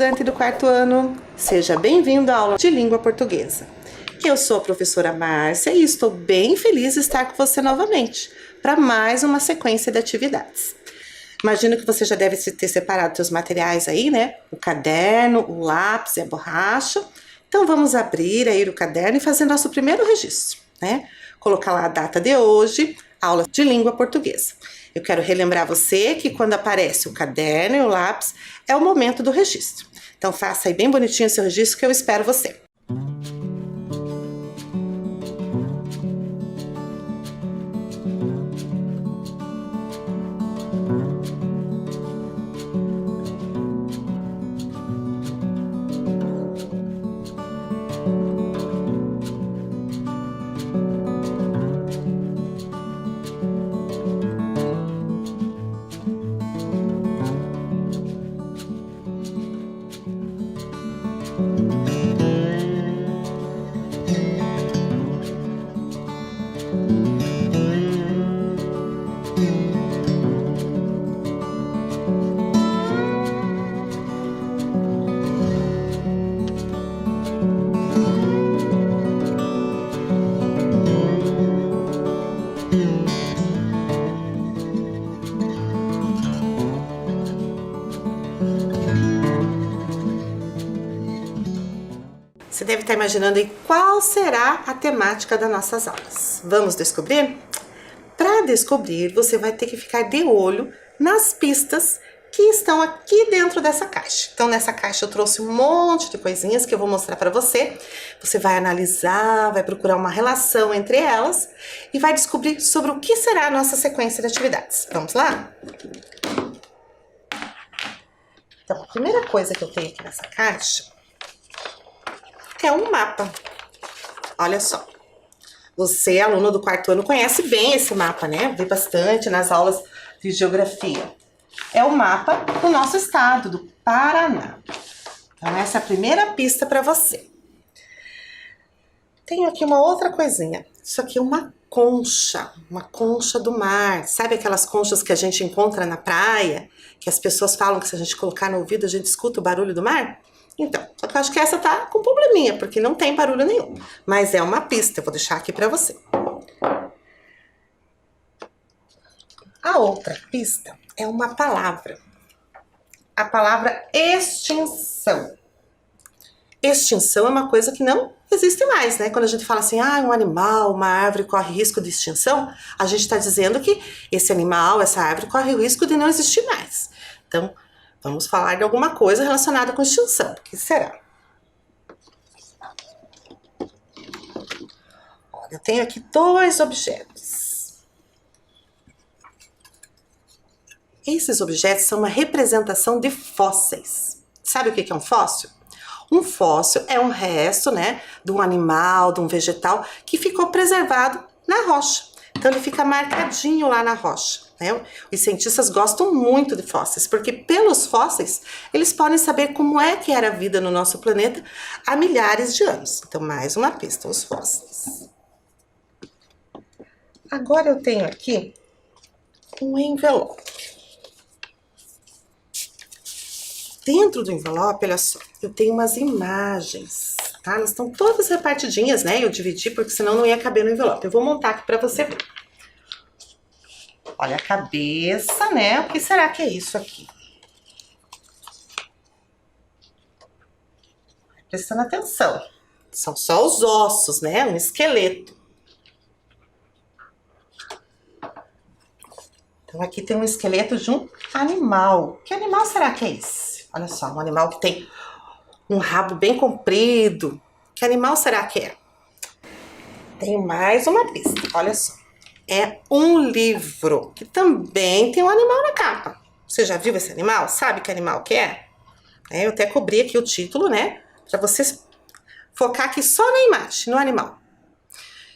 estudante do quarto ano, seja bem-vindo à aula de língua portuguesa. Eu sou a professora Márcia e estou bem feliz de estar com você novamente para mais uma sequência de atividades. Imagino que você já deve ter separado seus materiais aí, né? O caderno, o lápis e a borracha. Então vamos abrir aí o caderno e fazer nosso primeiro registro, né? Colocar lá a data de hoje, aula de língua portuguesa. Eu quero relembrar você que quando aparece o caderno e o lápis, é o momento do registro. Então faça aí bem bonitinho o seu registro que eu espero você. Você deve estar imaginando aí qual será a temática das nossas aulas. Vamos descobrir? Para descobrir, você vai ter que ficar de olho nas pistas que estão aqui dentro dessa caixa. Então, nessa caixa eu trouxe um monte de coisinhas que eu vou mostrar para você. Você vai analisar, vai procurar uma relação entre elas e vai descobrir sobre o que será a nossa sequência de atividades. Vamos lá? Então, a primeira coisa que eu tenho aqui nessa caixa é um mapa. Olha só. Você, aluno do quarto ano, conhece bem esse mapa, né? Vê bastante nas aulas de geografia. É o mapa do nosso estado, do Paraná. Então, essa é a primeira pista para você. Tenho aqui uma outra coisinha. Isso aqui é uma concha do mar. Sabe aquelas conchas que a gente encontra na praia? Que as pessoas falam que se a gente colocar no ouvido, a gente escuta o barulho do mar? Então, só que eu acho que essa tá com probleminha, porque não tem barulho nenhum. Mas é uma pista, eu vou deixar aqui pra você. A outra pista é uma palavra. A palavra extinção. Extinção é uma coisa que não existe mais, né? Quando a gente fala assim, um animal, uma árvore corre risco de extinção, a gente tá dizendo que esse animal, essa árvore corre o risco de não existir mais. Então, vamos falar de alguma coisa relacionada com extinção. O que será? Olha, eu tenho aqui dois objetos. Esses objetos são uma representação de fósseis. Sabe o que é um fóssil? Um fóssil é um resto, né, de um animal, de um vegetal que ficou preservado na rocha. Então ele fica marcadinho lá na rocha. Os cientistas gostam muito de fósseis, porque pelos fósseis eles podem saber como é que era a vida no nosso planeta há milhares de anos. Então, mais uma pista, os fósseis. Agora eu tenho aqui um envelope. Dentro do envelope, olha só, eu tenho umas imagens, tá? Elas estão todas repartidinhas, né? Eu dividi porque senão não ia caber no envelope. Eu vou montar aqui para você ver. Olha a cabeça, né? O que será que é isso aqui? Prestando atenção. São só os ossos, né? Um esqueleto. Então aqui tem um esqueleto de um animal. Que animal será que é esse? Olha só, um animal que tem um rabo bem comprido. Que animal será que é? Tem mais uma pista, olha só. É um livro, que também tem um animal na capa. Você já viu esse animal? Sabe que animal que é? Eu até cobri aqui o título, né? Para você focar aqui só na imagem, no animal.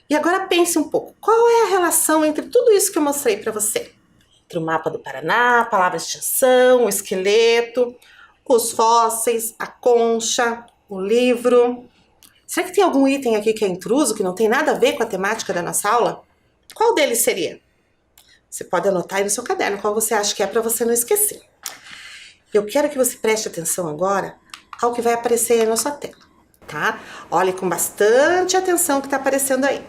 E agora pense um pouco. Qual é a relação entre tudo isso que eu mostrei para você? Entre o mapa do Paraná, a palavra extinção, o esqueleto, os fósseis, a concha, o livro. Será que tem algum item aqui que é intruso, que não tem nada a ver com a temática da nossa aula? Qual deles seria? Você pode anotar aí no seu caderno qual você acha que é para você não esquecer. Eu quero que você preste atenção agora ao que vai aparecer aí na sua tela, tá? Olhe com bastante atenção o que tá aparecendo aí.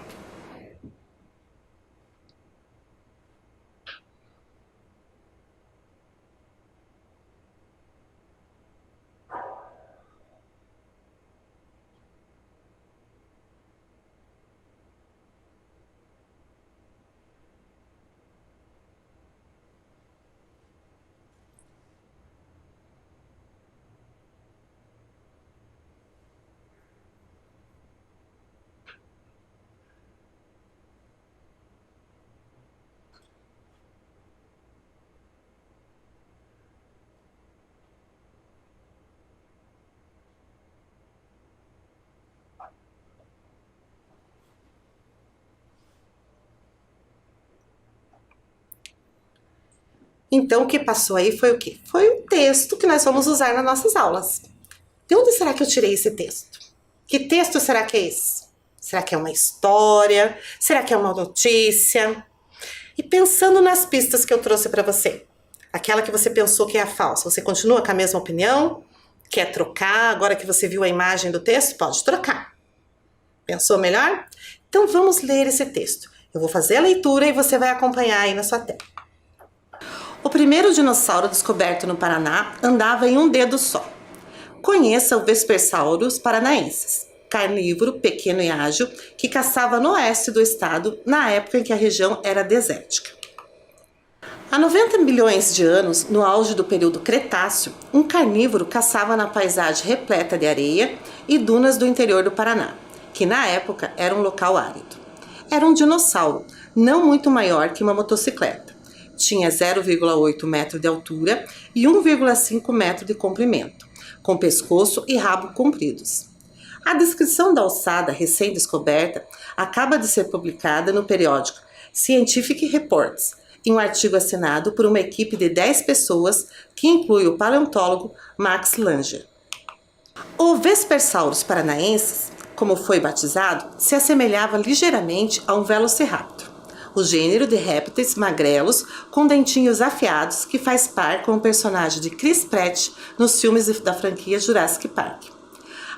Então, o que passou aí foi o quê? Foi o texto que nós vamos usar nas nossas aulas. De onde será que eu tirei esse texto? Que texto será que é esse? Será que é uma história? Será que é uma notícia? E pensando nas pistas que eu trouxe para você, aquela que você pensou que é a falsa, você continua com a mesma opinião? Quer trocar? Agora que você viu a imagem do texto, pode trocar. Pensou melhor? Então vamos ler esse texto. Eu vou fazer a leitura e você vai acompanhar aí na sua tela. O primeiro dinossauro descoberto no Paraná andava em um dedo só. Conheça o Vespersaurus paranaensis, carnívoro pequeno e ágil que caçava no oeste do estado na época em que a região era desértica. Há 90 milhões de anos, no auge do período Cretáceo, um carnívoro caçava na paisagem repleta de areia e dunas do interior do Paraná, que na época era um local árido. Era um dinossauro, não muito maior que uma motocicleta. Tinha 0,8 metro de altura e 1,5 metro de comprimento, com pescoço e rabo compridos. A descrição da alçada recém-descoberta acaba de ser publicada no periódico Scientific Reports, em um artigo assinado por uma equipe de 10 pessoas que inclui o paleontólogo Max Langer. O Vespersaurus paranaensis, como foi batizado, se assemelhava ligeiramente a um Velociraptor, o gênero de répteis magrelos com dentinhos afiados que faz par com o personagem de Chris Pratt nos filmes da franquia Jurassic Park.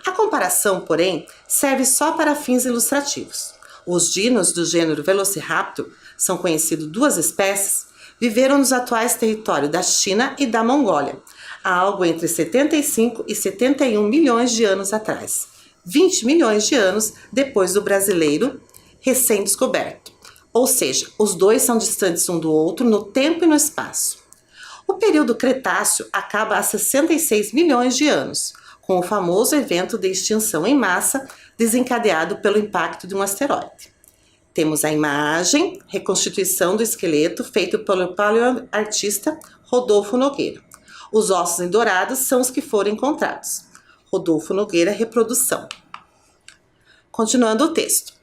A comparação, porém, serve só para fins ilustrativos. Os dinos do gênero Velociraptor, são conhecidas duas espécies, viveram nos atuais territórios da China e da Mongólia, há algo entre 75 e 71 milhões de anos atrás, 20 milhões de anos depois do brasileiro recém-descoberto. Ou seja, os dois são distantes um do outro no tempo e no espaço. O período Cretáceo acaba há 66 milhões de anos, com o famoso evento de extinção em massa desencadeado pelo impacto de um asteroide. Temos a imagem, reconstituição do esqueleto feito pelo paleoartista Rodolfo Nogueira. Os ossos endourados são os que foram encontrados. Rodolfo Nogueira, reprodução. Continuando o texto.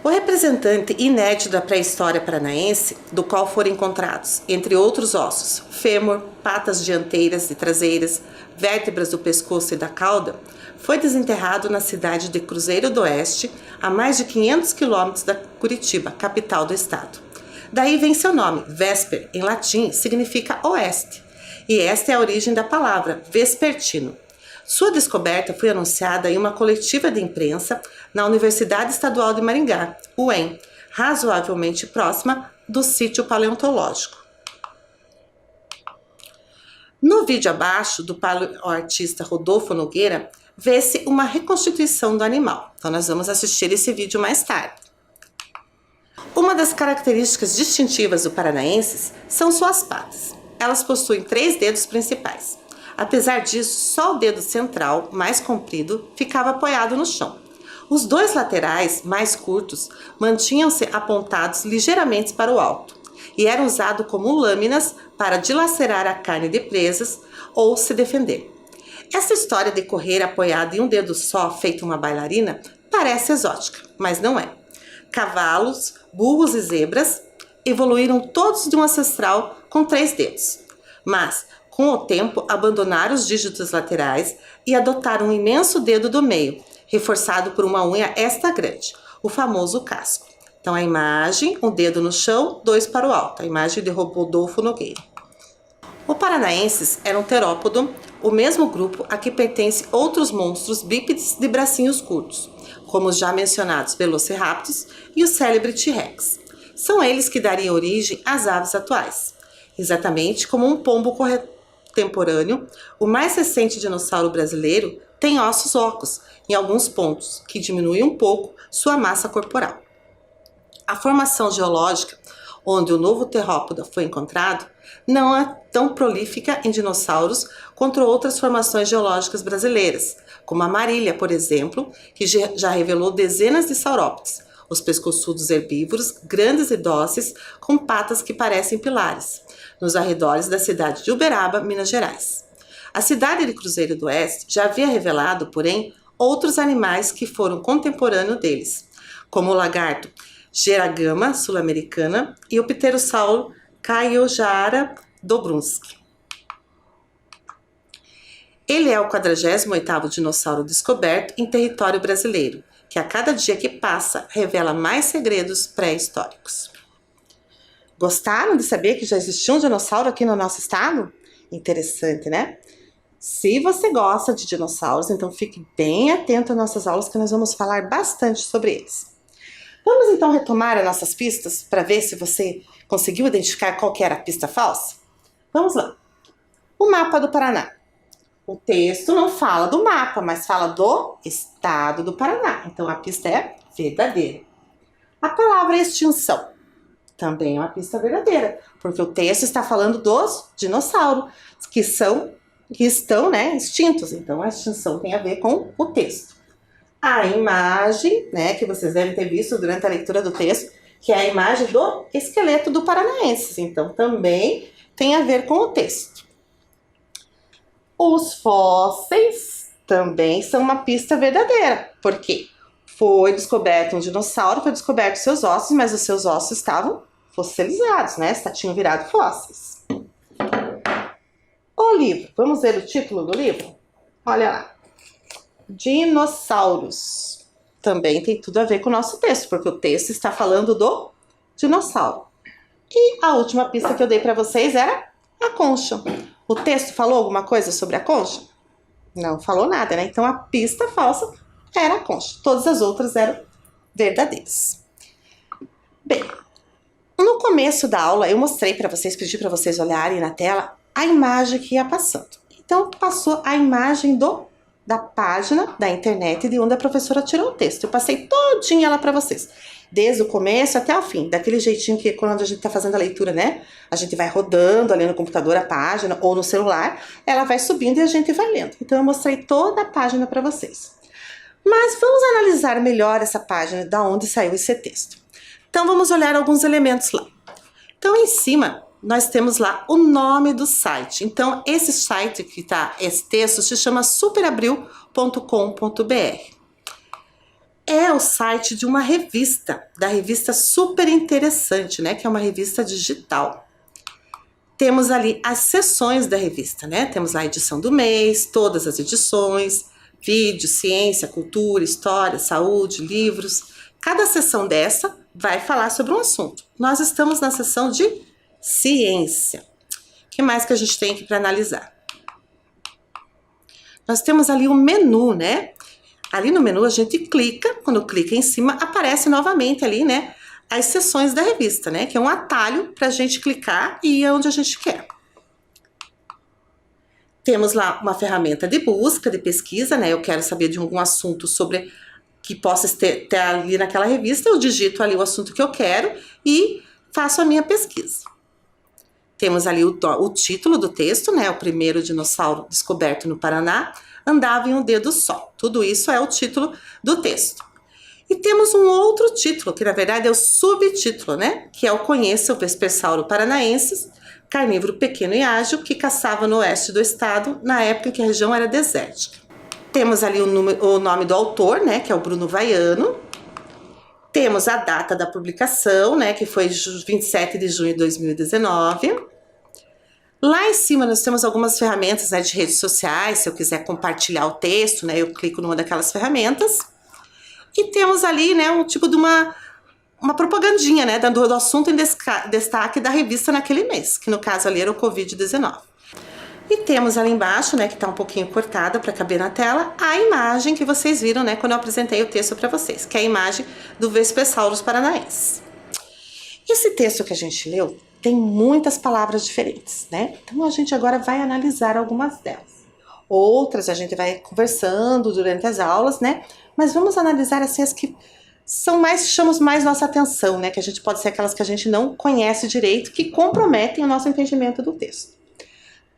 O representante inédito da pré-história paranaense, do qual foram encontrados, entre outros ossos, fêmur, patas dianteiras e traseiras, vértebras do pescoço e da cauda, foi desenterrado na cidade de Cruzeiro do Oeste, a mais de 500 quilômetros da Curitiba, capital do estado. Daí vem seu nome, Vesper, em latim, significa oeste, e esta é a origem da palavra, vespertino. Sua descoberta foi anunciada em uma coletiva de imprensa na Universidade Estadual de Maringá, UEM, razoavelmente próxima do sítio paleontológico. No vídeo abaixo do paleoartista Rodolfo Nogueira, vê-se uma reconstituição do animal. Então nós vamos assistir esse vídeo mais tarde. Uma das características distintivas do paranaensis são suas patas. Elas possuem 3 dedos principais. Apesar disso, só o dedo central, mais comprido, ficava apoiado no chão. Os 2 laterais, mais curtos, mantinham-se apontados ligeiramente para o alto e eram usados como lâminas para dilacerar a carne de presas ou se defender. Essa história de correr apoiado em um dedo só, feito uma bailarina, parece exótica, mas não é. Cavalos, burros e zebras evoluíram todos de um ancestral com 3 dedos, mas com o tempo abandonaram os dígitos laterais e adotaram um imenso dedo do meio, reforçado por uma unha extra grande, o famoso casco. Então a imagem, um dedo no chão, 2 para o alto, a imagem de Rodolfo Nogueira. O paranaensis era um terópodo o mesmo grupo a que pertence outros monstros bípedes de bracinhos curtos, como os já mencionados Velociraptors e o célebre T-Rex. São eles que dariam origem às aves atuais. Exatamente como um pombo contemporâneo, o mais recente dinossauro brasileiro tem ossos ocos em alguns pontos, que diminuem um pouco sua massa corporal. A formação geológica, onde o novo terópoda foi encontrado, não é tão prolífica em dinossauros quanto outras formações geológicas brasileiras, como a Marília, por exemplo, que já revelou dezenas de saurópodes, os pescoçudos herbívoros, grandes e dóceis, com patas que parecem pilares, nos arredores da cidade de Uberaba, Minas Gerais. A cidade de Cruzeiro do Oeste já havia revelado, porém, outros animais que foram contemporâneos deles, como o lagarto Geragama sul-americana e o pterossauro Caiojara dobrunski. Ele é o 48º dinossauro descoberto em território brasileiro, que a cada dia que passa revela mais segredos pré-históricos. Gostaram de saber que já existia um dinossauro aqui no nosso estado? Interessante, né? Se você gosta de dinossauros, então fique bem atento às nossas aulas que nós vamos falar bastante sobre eles. Vamos então retomar as nossas pistas para ver se você conseguiu identificar qual que era a pista falsa? Vamos lá. O mapa do Paraná. O texto não fala do mapa, mas fala do estado do Paraná. Então a pista é verdadeira. A palavra extinção também é uma pista verdadeira, porque o texto está falando dos dinossauros que estão, né, extintos. Então a extinção tem a ver com o texto. A imagem, né, que vocês devem ter visto durante a leitura do texto, que é a imagem do esqueleto do Paranaenses. Então, também tem a ver com o texto. Os fósseis também são uma pista verdadeira. Por quê? Foi descoberto um dinossauro, foi descoberto seus ossos, mas os seus ossos estavam fossilizados, né? Tinham virado fósseis. O livro. Vamos ver o título do livro? Olha lá. Dinossauros. Também tem tudo a ver com o nosso texto, porque o texto está falando do dinossauro. E a última pista que eu dei para vocês era a concha. O texto falou alguma coisa sobre a concha? Não falou nada, né? Então a pista falsa era a concha. Todas as outras eram verdadeiras. Bem, no começo da aula eu mostrei para vocês, pedi para vocês olharem na tela a imagem que ia passando. Então passou a imagem da página da internet de onde a professora tirou o texto. Eu passei todinha ela para vocês, desde o começo até o fim, daquele jeitinho que quando a gente está fazendo a leitura, né? A gente vai rodando ali no computador a página ou no celular, ela vai subindo e a gente vai lendo. Então eu mostrei toda a página para vocês. Mas vamos analisar melhor essa página, da onde saiu esse texto. Então vamos olhar alguns elementos lá. Então em cima nós temos lá o nome do site. Então, esse site que está, esse texto, se chama superabril.com.br. É o site de uma revista, da revista Super Interessante, né? Que é uma revista digital. Temos ali as seções da revista, né? Temos lá a edição do mês, todas as edições, vídeo, ciência, cultura, história, saúde, livros. Cada seção dessa vai falar sobre um assunto. Nós estamos na seção de ciência. O que mais que a gente tem aqui para analisar? Nós temos ali o menu, né? Ali no menu a gente clica, quando clica em cima, aparece novamente ali, né? As seções da revista, né? Que é um atalho para a gente clicar e ir onde a gente quer. Temos lá uma ferramenta de busca, de pesquisa, né? Eu quero saber de algum assunto sobre que possa ter ali naquela revista, eu digito ali o assunto que eu quero e faço a minha pesquisa. Temos ali o título do texto, né? O primeiro dinossauro descoberto no Paraná andava em um dedo só. Tudo isso é o título do texto. E temos um outro título, que na verdade é o subtítulo, né? Que é o Conheça o Vespersauro Paranaensis, carnívoro pequeno e ágil, que caçava no oeste do estado, na época em que a região era desértica. Temos ali o nome do autor, né? Que é o Bruno Vaiano. Temos a data da publicação, né, que foi 27 de junho de 2019. Lá em cima nós temos algumas ferramentas, né, de redes sociais, se eu quiser compartilhar o texto, né, eu clico numa daquelas ferramentas. E temos ali, né, um tipo de uma propagandinha, né, do assunto em destaque da revista naquele mês, que no caso ali era o Covid-19. E temos ali embaixo, né, que tá um pouquinho cortada para caber na tela, a imagem que vocês viram, né, quando eu apresentei o texto para vocês, que é a imagem do Vespersaurus paranaense. Esse texto que a gente leu tem muitas palavras diferentes, né? Então a gente agora vai analisar algumas delas. Outras a gente vai conversando durante as aulas, né? Mas vamos analisar assim as que são mais, chamam mais nossa atenção, né? Que a gente pode ser aquelas que a gente não conhece direito, que comprometem o nosso entendimento do texto.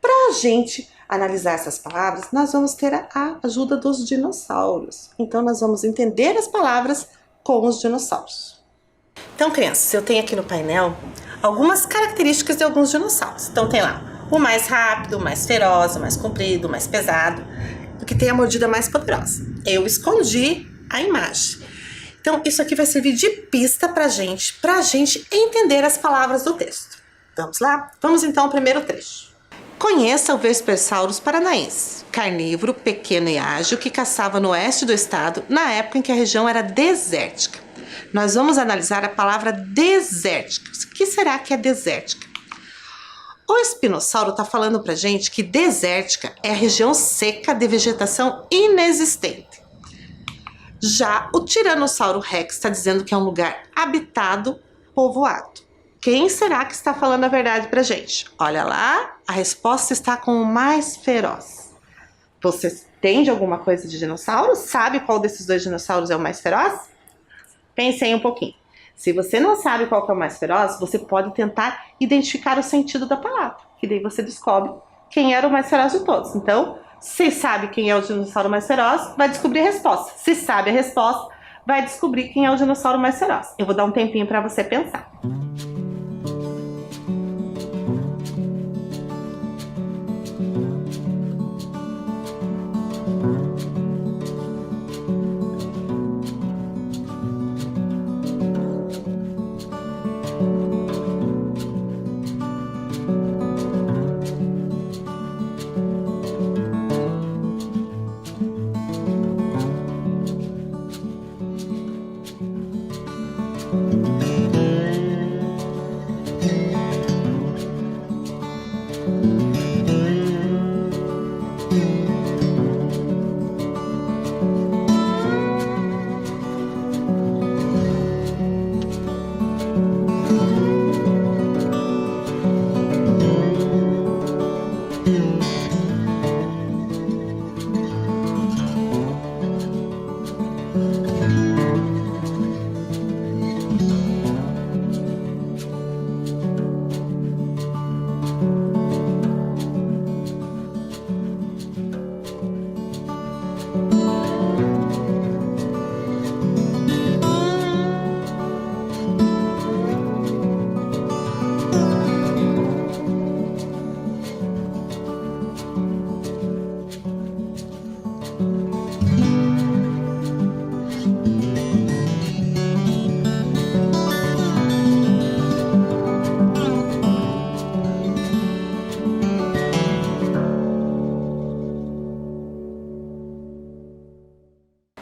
Para a gente analisar essas palavras, nós vamos ter a ajuda dos dinossauros. Então nós vamos entender as palavras com os dinossauros. Então, crianças, eu tenho aqui no painel algumas características de alguns dinossauros. Então tem lá o mais rápido, o mais feroz, o mais comprido, o mais pesado, o que tem a mordida mais poderosa. Eu escondi a imagem. Então isso aqui vai servir de pista pra gente entender as palavras do texto. Vamos lá? Vamos então ao primeiro trecho. Conheça o Vespersaurus paranaense, carnívoro, pequeno e ágil, que caçava no oeste do estado na época em que a região era desértica. Nós vamos analisar a palavra desértica. O que será que é desértica? O espinossauro está falando pra gente que desértica é a região seca de vegetação inexistente. Já o Tiranossauro Rex está dizendo que é um lugar habitado, povoado. Quem será que está falando a verdade pra gente? Olha lá, a resposta está com o mais feroz. Você entende alguma coisa de dinossauro? Sabe qual desses dois dinossauros é o mais feroz? Pense aí um pouquinho. Se você não sabe qual que é o mais feroz, você pode tentar identificar o sentido da palavra, que daí você descobre quem era o mais feroz de todos. Então, se sabe quem é o dinossauro mais feroz, vai descobrir a resposta. Se sabe a resposta, vai descobrir quem é o dinossauro mais feroz. Eu vou dar um tempinho para você pensar.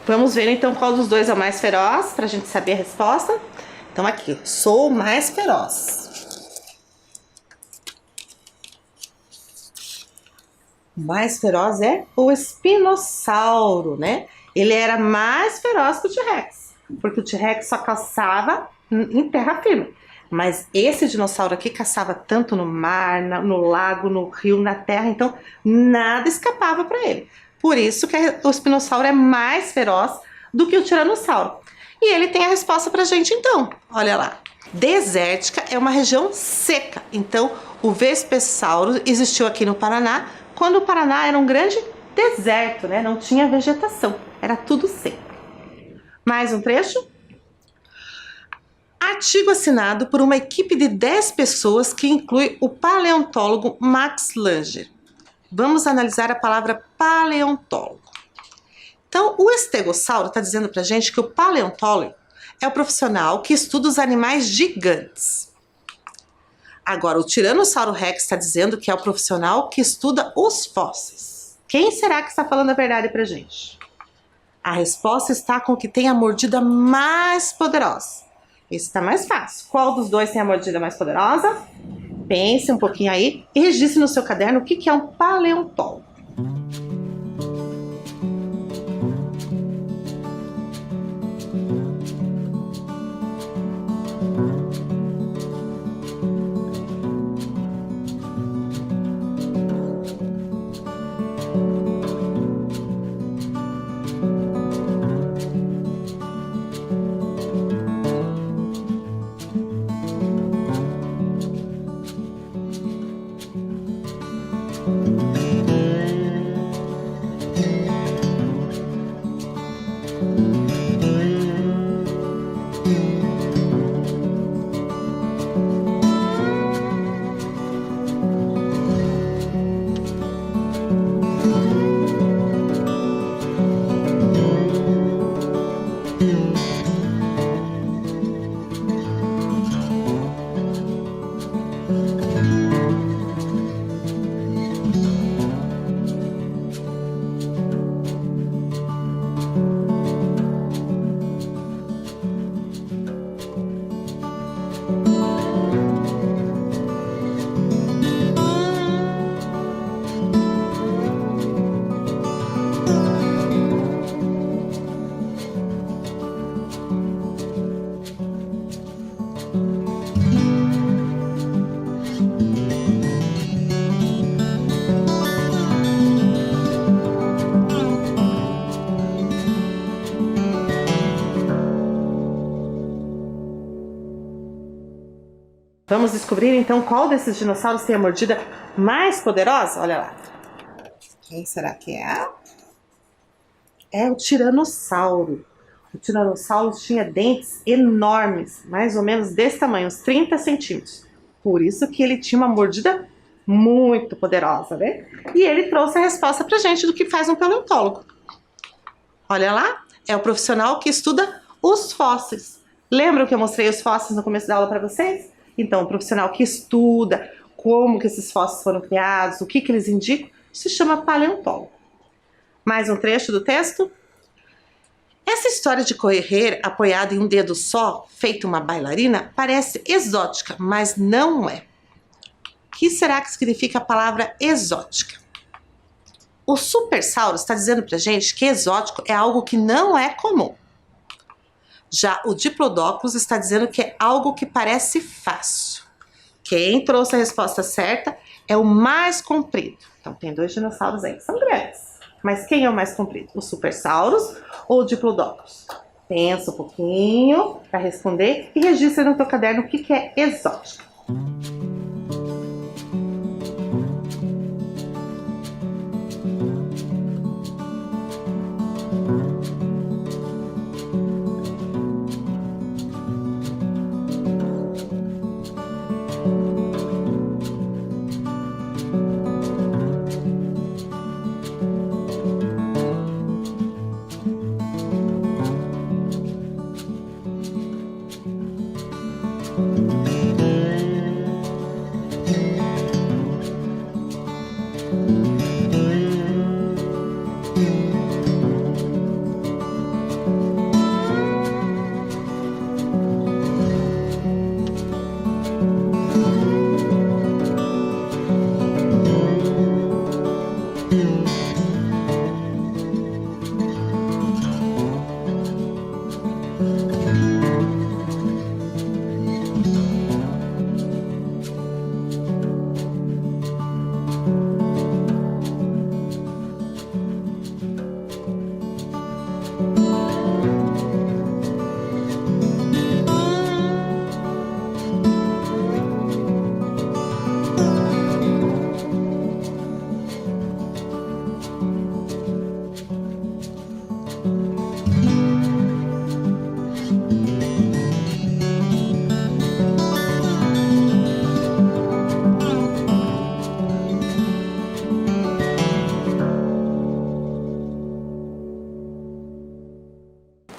Vamos ver então qual dos dois é o mais feroz, para a gente saber a resposta. Então aqui, sou o mais feroz. O mais feroz é o espinossauro, né? Ele era mais feroz que o T-Rex, porque o T-Rex só caçava em terra firme. Mas esse dinossauro aqui caçava tanto no mar, no lago, no rio, na terra, então nada escapava para ele. Por isso que o espinossauro é mais feroz do que o tiranossauro. E ele tem a resposta pra gente então, olha lá. Desértica é uma região seca, então o Vespersaurus existiu aqui no Paraná, quando o Paraná era um grande deserto, né? Não tinha vegetação, era tudo seco. Mais um trecho. Artigo assinado por uma equipe de 10 pessoas que inclui o paleontólogo Max Langer. Vamos analisar a palavra paleontólogo. Então, o estegossauro está dizendo para a gente que o paleontólogo é o profissional que estuda os animais gigantes. Agora, o Tiranossauro Rex está dizendo que é o profissional que estuda os fósseis. Quem será que está falando a verdade para a gente? A resposta está com o que tem a mordida mais poderosa. Esse está mais fácil. Qual dos dois tem a mordida mais poderosa? Pense um pouquinho aí e registre no seu caderno o que é um paleontólogo. Vamos descobrir então qual desses dinossauros tem a mordida mais poderosa? Olha lá. Quem será que é? É o tiranossauro. O tiranossauro tinha dentes enormes, mais ou menos desse tamanho, uns 30 centímetros. Por isso que ele tinha uma mordida muito poderosa, né? E ele trouxe a resposta pra gente do que faz um paleontólogo. Olha lá, é o profissional que estuda os fósseis. Lembram que eu mostrei os fósseis no começo da aula para vocês? Então, o profissional que estuda como que esses fósseis foram criados, o que eles indicam, se chama paleontólogo. Mais um trecho do texto. Essa história de correr apoiado em um dedo só, feito uma bailarina, parece exótica, mas não é. O que será que significa a palavra exótica? O Supersauro está dizendo pra gente que exótico é algo que não é comum. Já o Diplodocus está dizendo que é algo que parece fácil. Quem trouxe a resposta certa é o mais comprido. Então tem dois dinossauros aí que são grandes. Mas quem é o mais comprido? O Supersaurus ou o Diplodocus? Pensa um pouquinho para responder e registra no teu caderno o que é exótico.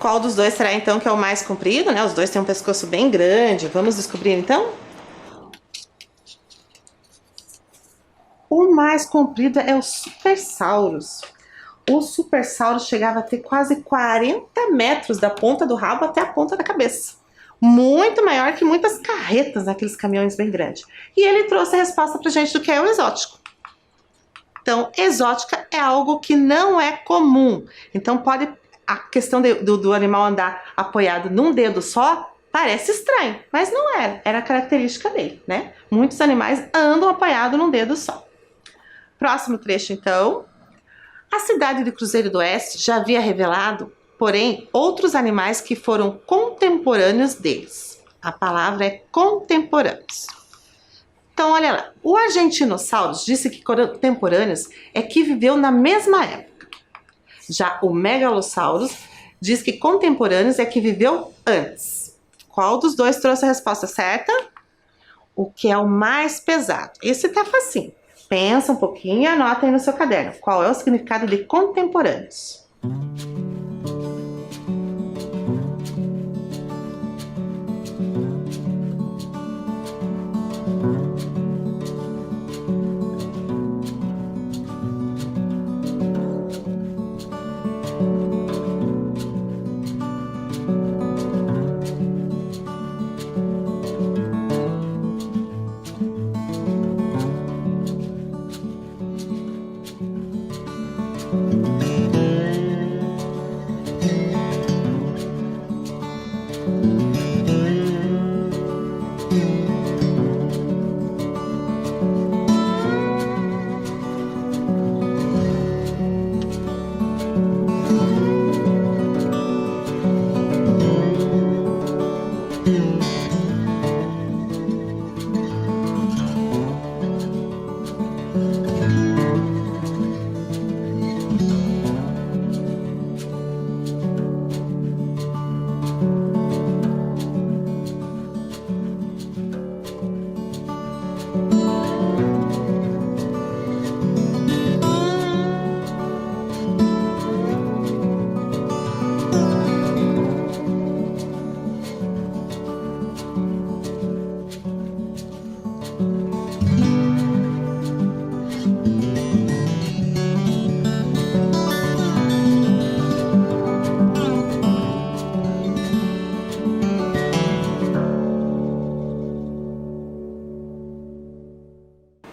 Qual dos dois será então que é o mais comprido, né? Os dois têm um pescoço bem grande. Vamos descobrir então? O mais comprido é o Supersaurus. O Supersaurus chegava a ter quase 40 metros da ponta do rabo até a ponta da cabeça. muito maior que muitas carretas naqueles caminhões bem grandes. E ele trouxe a resposta pra gente do que é o exótico. Então, exótica é algo que não é comum. Então, pode a questão do animal andar apoiado num dedo só parece estranho, mas não era. Era a característica dele, né? Muitos animais andam apoiados num dedo só. Próximo trecho, então. A cidade de Cruzeiro do Oeste já havia revelado, porém, outros animais que foram contemporâneos deles. A palavra é contemporâneos. Então, olha lá. O Argentinossauros disse que contemporâneos é que viveu na mesma época. Já o Megalossauros diz que contemporâneos é que viveu antes. Qual dos dois trouxe a resposta certa? O que é o mais pesado? Esse tá facinho. Pensa um pouquinho e anota aí no seu caderno. Qual é o significado de contemporâneos?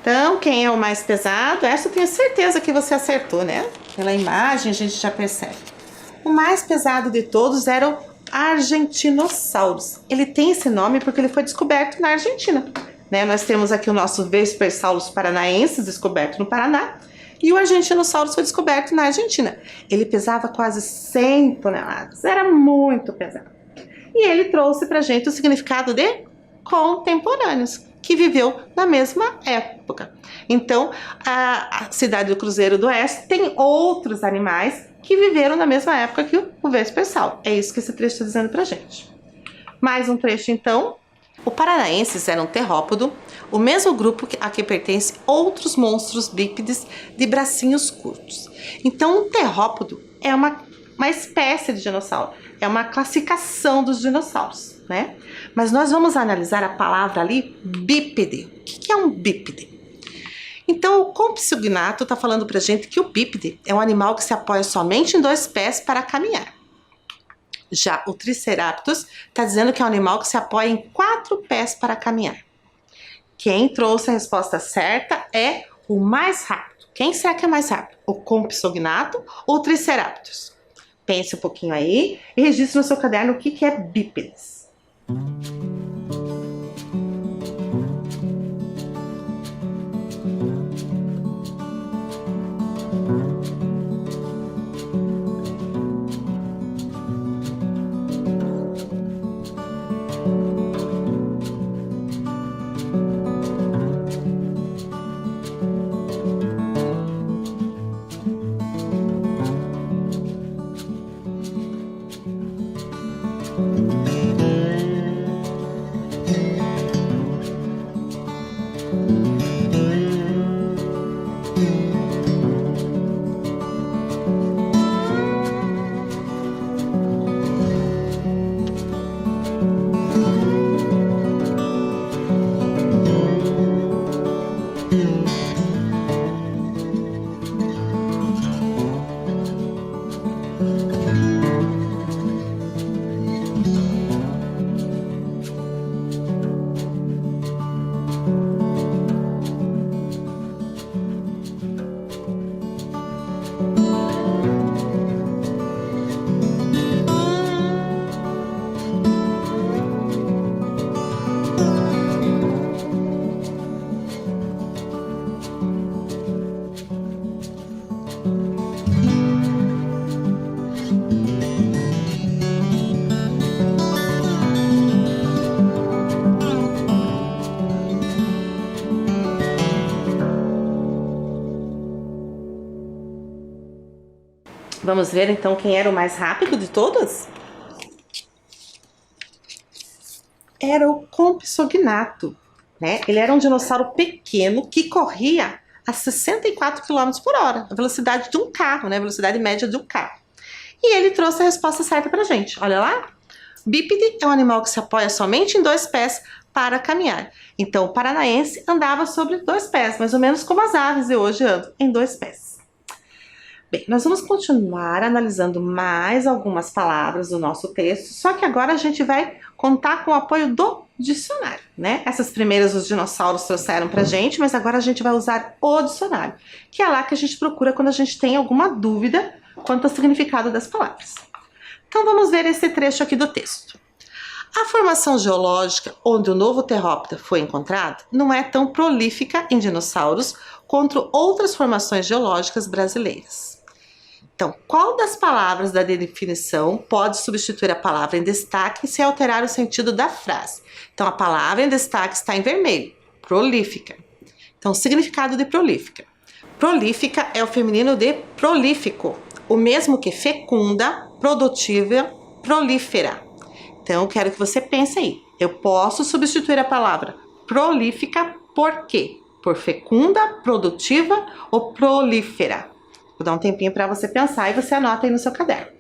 Então, quem é o mais pesado? Essa eu tenho certeza que você acertou, né? Pela imagem a gente já percebe. O mais pesado de todos era o Argentinossauros. Ele tem esse nome porque ele foi descoberto na Argentina, né? Nós temos aqui o nosso Vespersaurus paranaensis, descoberto no Paraná, e o Argentinossauros foi descoberto na Argentina. Ele pesava quase 100 toneladas, era muito pesado. E ele trouxe pra gente o significado de contemporâneos, que viveu na mesma época. Então, a cidade do Cruzeiro do Oeste tem outros animais que viveram na mesma época que o Vespersauro. É isso que esse trecho está dizendo pra gente. Mais um trecho, então. O Paranaensis era um terrópodo, o mesmo grupo a que pertence outros monstros bípedes de bracinhos curtos. Então, um terrópodo é uma espécie de dinossauro, é uma classificação dos dinossauros, né? Mas nós vamos analisar a palavra ali, bípede. O que é um bípede? Então, o Compsognathus está falando pra gente que o bípede é um animal que se apoia somente em 2 pés para caminhar. Já o Triceratops está dizendo que é um animal que se apoia em 4 pés para caminhar. Quem trouxe a resposta certa é o mais rápido. Quem será que é mais rápido? O Compsognathus ou o Triceratops? Pense um pouquinho aí e registre no seu caderno o que é bípedes. Vamos ver então quem era o mais rápido de todos? Era o Compsognato, né? Ele era um dinossauro pequeno que corria a 64 km por hora, a velocidade de um carro, né? A velocidade média de um carro. E ele trouxe a resposta certa pra gente. Olha lá. Bípede é um animal que se apoia somente em 2 pés para caminhar. Então, o paranaense andava sobre 2 pés, mais ou menos como as aves de hoje andam, em 2 pés. Bem, nós vamos continuar analisando mais algumas palavras do nosso texto, só que agora a gente vai contar com o apoio do dicionário, né? Essas primeiras os dinossauros trouxeram pra gente, mas agora a gente vai usar o dicionário, que é lá que a gente procura quando a gente tem alguma dúvida quanto ao significado das palavras. Então vamos ver esse trecho aqui do texto. A formação geológica onde o novo Terróptero foi encontrado não é tão prolífica em dinossauros quanto outras formações geológicas brasileiras. Então, qual das palavras da definição pode substituir a palavra em destaque sem alterar o sentido da frase? Então, a palavra em destaque está em vermelho, prolífica. Então, o significado de prolífica. Prolífica é o feminino de prolífico, o mesmo que fecunda, produtiva, prolífera. Então, eu quero que você pense aí. Eu posso substituir a palavra prolífica por quê? Por fecunda, produtiva ou prolífera? Vou dar um tempinho para você pensar e você anota aí no seu caderno.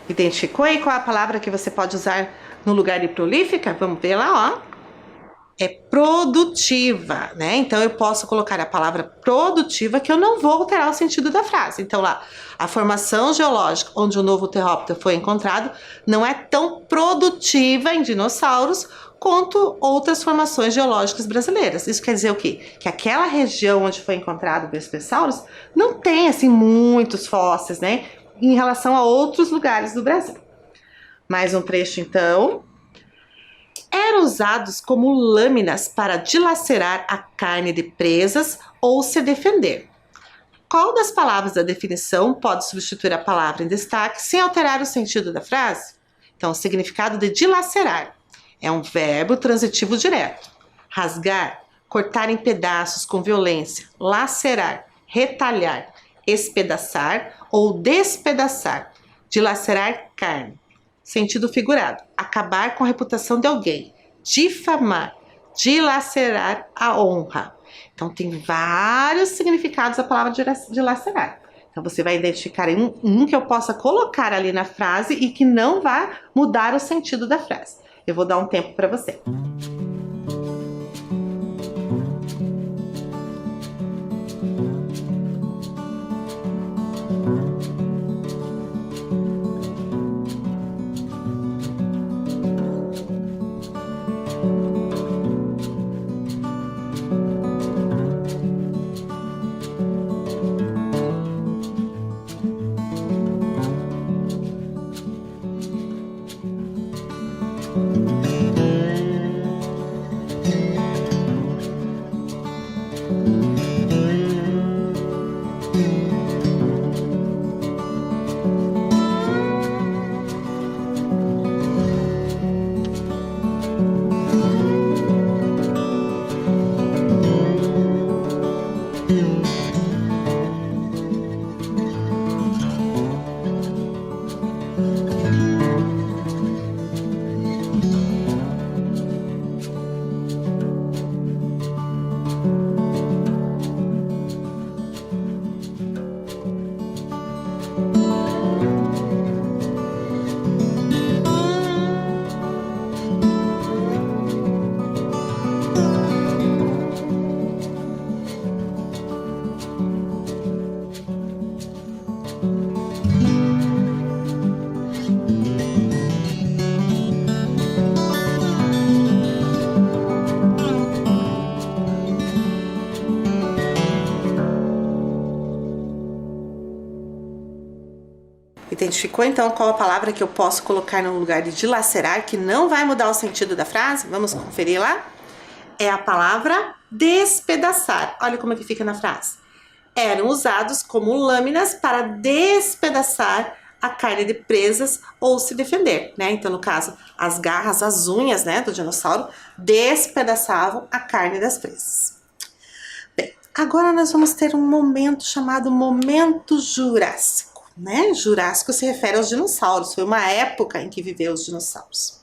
Identificou aí qual é a palavra que você pode usar no lugar de prolífica? Vamos ver lá, ó. É produtiva, né? Então eu posso colocar a palavra produtiva que eu não vou alterar o sentido da frase. Então lá, a formação geológica onde o novo Terróptero foi encontrado não é tão produtiva em dinossauros quanto outras formações geológicas brasileiras. Isso quer dizer o quê? Que aquela região onde foi encontrado o Bespessauros não tem assim muitos fósseis, né? Em relação a outros lugares do Brasil. Mais um trecho então. Eram usados como lâminas para dilacerar a carne de presas ou se defender. Qual das palavras da definição pode substituir a palavra em destaque sem alterar o sentido da frase? Então, o significado de dilacerar é um verbo transitivo direto. Rasgar, cortar em pedaços com violência, lacerar, retalhar, espedaçar ou despedaçar, dilacerar carne. Sentido figurado, acabar com a reputação de alguém, difamar, dilacerar a honra. Então tem vários significados a palavra dilacerar. Então você vai identificar um que eu possa colocar ali na frase e que não vai mudar o sentido da frase. Eu vou dar um tempo para você. Identificou então qual a palavra que eu posso colocar no lugar de dilacerar, que não vai mudar o sentido da frase? Vamos conferir lá? É a palavra despedaçar. Olha como é que fica na frase. Eram usados como lâminas para despedaçar a carne de presas ou se defender, né? Então, no caso, as garras, as unhas, né, do dinossauro despedaçavam a carne das presas. Bem, agora nós vamos ter um momento chamado momento Jurássico, né? Jurássico se refere aos dinossauros, foi uma época em que viveu os dinossauros.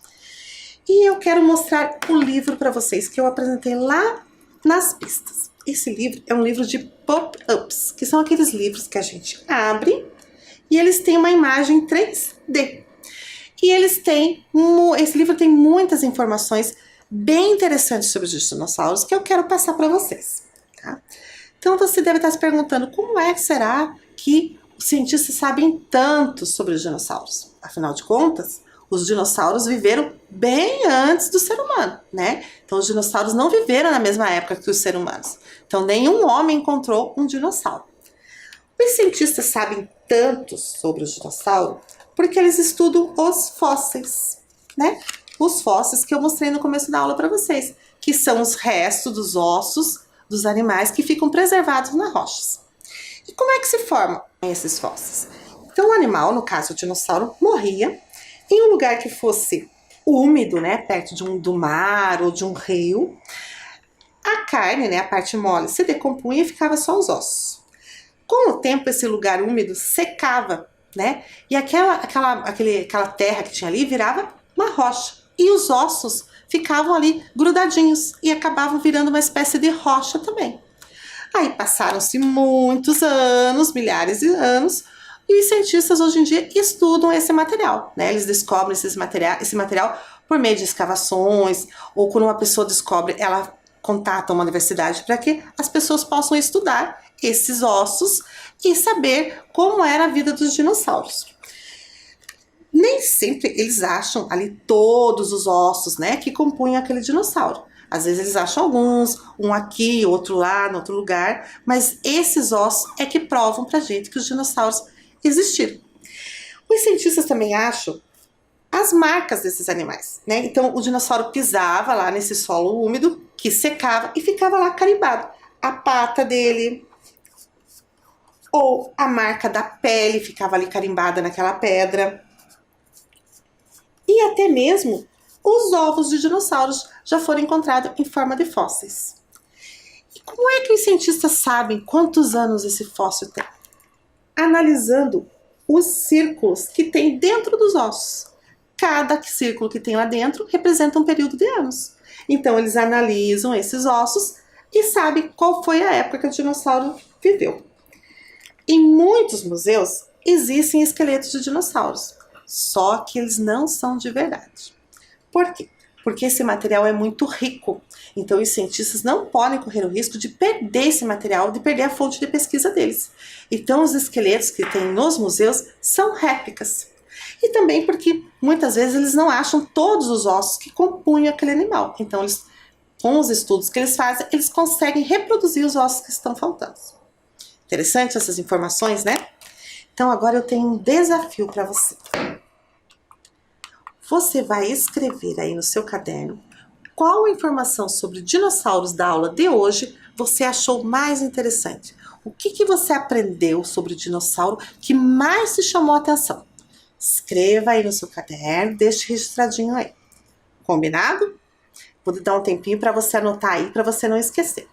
E eu quero mostrar o livro para vocês que eu apresentei lá nas pistas. Esse livro é um livro de pop-ups, que são aqueles livros que a gente abre e eles têm uma imagem 3D. E esse livro tem muitas informações bem interessantes sobre os dinossauros que eu quero passar para vocês, tá? Então você deve estar se perguntando, como é que será que os cientistas sabem tanto sobre os dinossauros? Afinal de contas, os dinossauros viveram bem antes do ser humano, né? Então os dinossauros não viveram na mesma época que os seres humanos. Então nenhum homem encontrou um dinossauro. Os cientistas sabem tanto sobre os dinossauros porque eles estudam os fósseis, né? Os fósseis que eu mostrei no começo da aula para vocês, que são os restos dos ossos dos animais que ficam preservados nas rochas. E como é que se formam esses fósseis? Então o animal, no caso o dinossauro, morria em um lugar que fosse úmido, né, perto do mar ou de um rio. A carne, né, a parte mole, se decompunha e ficava só os ossos. Com o tempo, esse lugar úmido secava, né, e aquela terra que tinha ali virava uma rocha. E os ossos ficavam ali grudadinhos e acabavam virando uma espécie de rocha também. Aí passaram-se muitos anos, milhares de anos, e os cientistas hoje em dia estudam esse material, né? Eles descobrem esse material por meio de escavações, ou quando uma pessoa descobre, ela contata uma universidade para que as pessoas possam estudar esses ossos e saber como era a vida dos dinossauros. Nem sempre eles acham ali todos os ossos, né, que compunham aquele dinossauro. Às vezes eles acham alguns, um aqui, outro lá, no outro lugar, mas esses ossos é que provam pra gente que os dinossauros existiram. Os cientistas também acham as marcas desses animais, né? Então o dinossauro pisava lá nesse solo úmido, que secava e ficava lá carimbado. A pata dele, ou a marca da pele ficava ali carimbada naquela pedra. E até mesmo os ovos de dinossauros já foram encontrados em forma de fósseis. E como é que os cientistas sabem quantos anos esse fóssil tem? Analisando os círculos que tem dentro dos ossos. Cada círculo que tem lá dentro representa um período de anos. Então eles analisam esses ossos e sabem qual foi a época que o dinossauro viveu. Em muitos museus existem esqueletos de dinossauros, só que eles não são de verdade. Por quê? Porque esse material é muito rico, então os cientistas não podem correr o risco de perder esse material, de perder a fonte de pesquisa deles. Então os esqueletos que tem nos museus são réplicas. E também porque muitas vezes eles não acham todos os ossos que compunham aquele animal. Então eles, com os estudos que eles fazem, eles conseguem reproduzir os ossos que estão faltando. Interessante essas informações, né? Então agora eu tenho um desafio para você. Você vai escrever aí no seu caderno qual informação sobre dinossauros da aula de hoje você achou mais interessante. O que você aprendeu sobre o dinossauro que mais te chamou a atenção? Escreva aí no seu caderno, deixe registradinho aí. Combinado? Vou dar um tempinho para você anotar aí, para você não esquecer.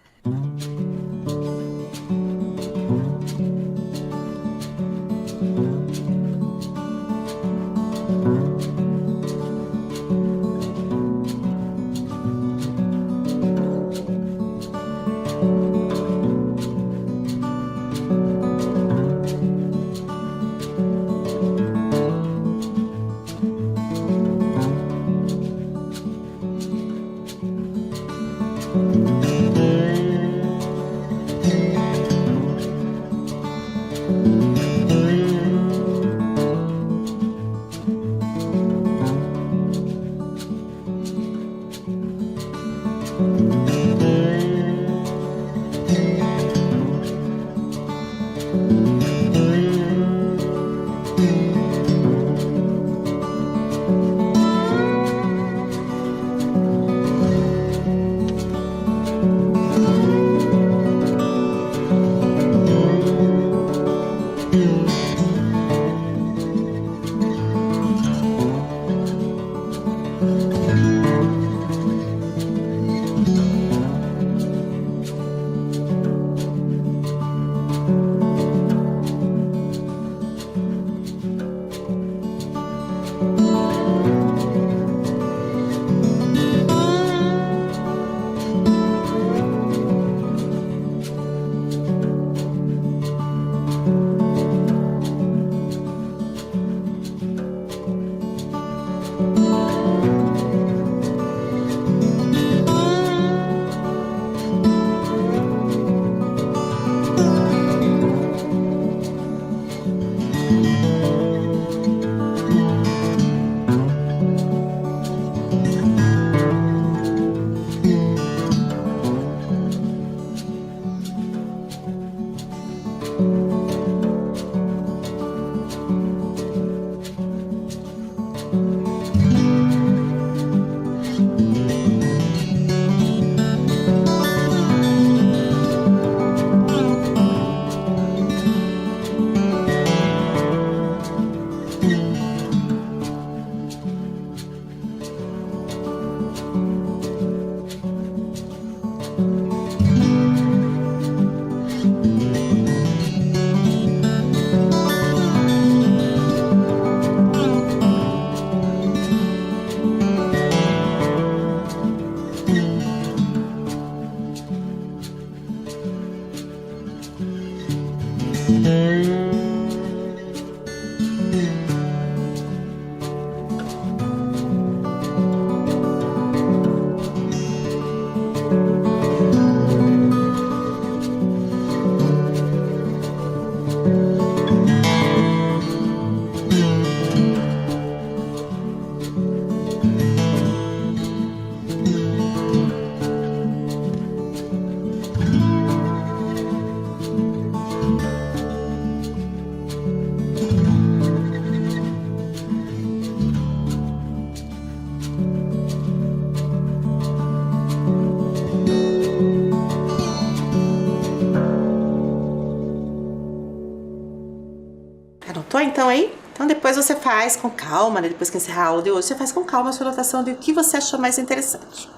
anotação aí? Então depois você faz com calma, né? Depois que encerrar a aula de hoje, você faz com calma a sua anotação de o que você achou mais interessante.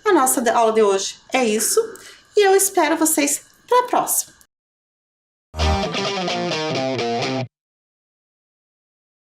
A nossa aula de hoje é isso. E eu espero vocês para a próxima.